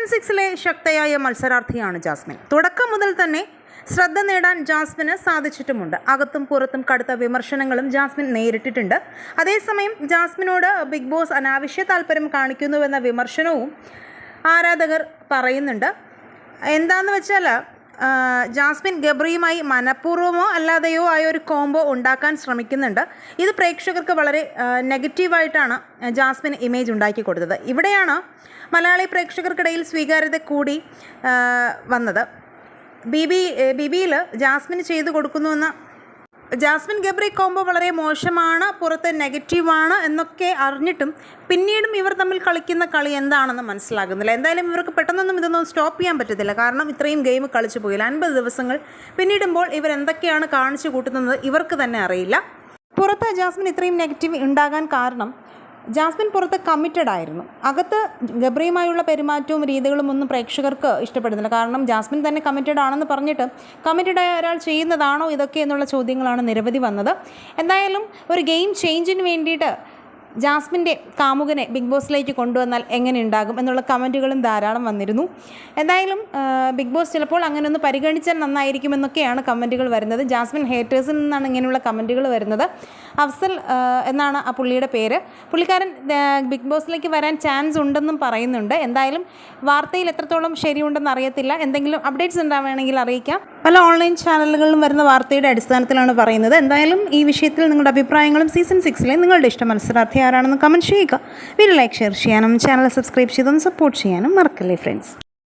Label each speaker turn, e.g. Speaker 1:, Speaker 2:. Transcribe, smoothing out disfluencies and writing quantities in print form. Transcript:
Speaker 1: 6-ലെ ശക്തയായ മത്സരാർത്ഥിയാണ് Jasmine. തുടക്കം മുതൽ തന്നെ ശ്രദ്ധ നേടാൻ ജാസ്മിന് സാധിച്ചിട്ടുമുണ്ട്. അകത്തും പുറത്തും കടുത്ത വിമർശനങ്ങളും ജാസ്മിൻ നേരിട്ടിട്ടുണ്ട്. അതേസമയം ജാസ്മിനോട് ബിഗ് ബോസ് അനാവശ്യ താല്പര്യം കാണിക്കുന്നുവെന്ന വിമർശനവും ആരാധകർ പറയുന്നുണ്ട്. എന്താണെന്ന് വെച്ചാൽ ജാസ്മിൻ ഗബ്രിയുമായി മനഃപൂർവ്വമോ അല്ലാതെയോ ആയ ഒരു കോംബോ ഉണ്ടാക്കാൻ ശ്രമിക്കുന്നുണ്ട്. ഇത് പ്രേക്ഷകർക്ക് വളരെ നെഗറ്റീവായിട്ടാണ് ജാസ്മിൻ ഇമേജ് ഉണ്ടാക്കി കൊടുത്തത്. ഇവിടെയാണ് മലയാളി പ്രേക്ഷകർക്കിടയിൽ സ്വീകാര്യത കൂടി വന്നത്. ബിബിയിൽ ജാസ്മിൻ ചെയ്തു കൊടുക്കുന്നുവെന്ന ജാസ്മിൻ ഗബ്രി കോംബോ വളരെ മോശമാണ്, പുറത്ത് നെഗറ്റീവാണ് എന്നൊക്കെ അറിഞ്ഞിട്ടും പിന്നീടും ഇവർ തമ്മിൽ കളിക്കുന്ന കളി എന്താണെന്ന് മനസ്സിലാകുന്നില്ല. എന്തായാലും ഇവർക്ക് പെട്ടെന്നൊന്നും ഇതൊന്നും സ്റ്റോപ്പ് ചെയ്യാൻ പറ്റത്തില്ല. കാരണം ഇത്രയും ഗെയിം കളിച്ചു പോയില്ല. 50 ദിവസങ്ങൾ പിന്നിടുമ്പോൾ ഇവരെന്തൊക്കെയാണ് കാണിച്ചു കൂട്ടുന്നത് ഇവർക്ക് തന്നെ അറിയില്ല. പുറത്ത് ജാസ്മിൻ ഇത്രയും നെഗറ്റീവ് ഉണ്ടാകാൻ കാരണം ജാസ്മിൻ പുറത്ത് കമ്മിറ്റഡ് ആയിരുന്നു. അകത്ത് ഗബ്രിയുമായുള്ള പെരുമാറ്റവും രീതികളും ഒന്നും പ്രേക്ഷകർക്ക് ഇഷ്ടപ്പെടുന്നില്ല. കാരണം ജാസ്മിൻ തന്നെ കമ്മിറ്റഡ് ആണെന്ന് പറഞ്ഞിട്ട് കമ്മിറ്റഡായ ഒരാൾ ചെയ്യുന്നതാണോ ഇതൊക്കെ എന്നുള്ള ചോദ്യങ്ങളാണ് നിരവധി വന്നത്. എന്തായാലും ഒരു ഗെയിം ചേഞ്ചിന് വേണ്ടിയിട്ട് ജാസ്മിൻ്റെ കാമുകനെ ബിഗ് ബോസിലേക്ക് കൊണ്ടുവന്നാൽ എങ്ങനെ ഉണ്ടാകും എന്നുള്ള കമൻറ്റുകളും ധാരാളം വന്നിരുന്നു. എന്തായാലും ബിഗ് ബോസ് ചിലപ്പോൾ അങ്ങനെ ഒന്ന് പരിഗണിച്ചാൽ നന്നായിരിക്കുമെന്നൊക്കെയാണ് കമൻറ്റുകൾ വരുന്നത്. ജാസ്മിൻ ഹേറ്റേഴ്സിൽ നിന്നാണ് ഇങ്ങനെയുള്ള കമൻറ്റുകൾ വരുന്നത്. അഫ്സൽ എന്നാണ് ആ പുള്ളിയുടെ പേര്. പുള്ളിക്കാരൻ ബിഗ് ബോസിലേക്ക് വരാൻ ചാൻസ് ഉണ്ടെന്നും പറയുന്നുണ്ട്. എന്തായാലും വാർത്തയിൽ എത്രത്തോളം ശരിയുണ്ടെന്ന് അറിയത്തില്ല. എന്തെങ്കിലും അപ്ഡേറ്റ്സ് ഉണ്ടാവുകയാണെങ്കിൽ അറിയിക്കാം. പല ഓൺലൈൻ ചാനലുകളിലും വരുന്ന വാർത്തയുടെ അടിസ്ഥാനത്തിലാണ് പറയുന്നത്. എന്തായാലും ഈ വിഷയത്തിൽ നിങ്ങളുടെ അഭിപ്രായങ്ങളും സീസൺ 6-ലെ നിങ്ങളുടെ ഇഷ്ട മത്സരാർത്ഥി ആരാണെന്ന് കമൻറ്റ് ചെയ്യുക. വീഡിയോ ലൈക്ക്, ഷെയർ ചെയ്യാനും ചാനൽ സബ്സ്ക്രൈബ് ചെയ്തൊന്ന് സപ്പോർട്ട് ചെയ്യാനും മറക്കല്ലേ ഫ്രണ്ട്സ്.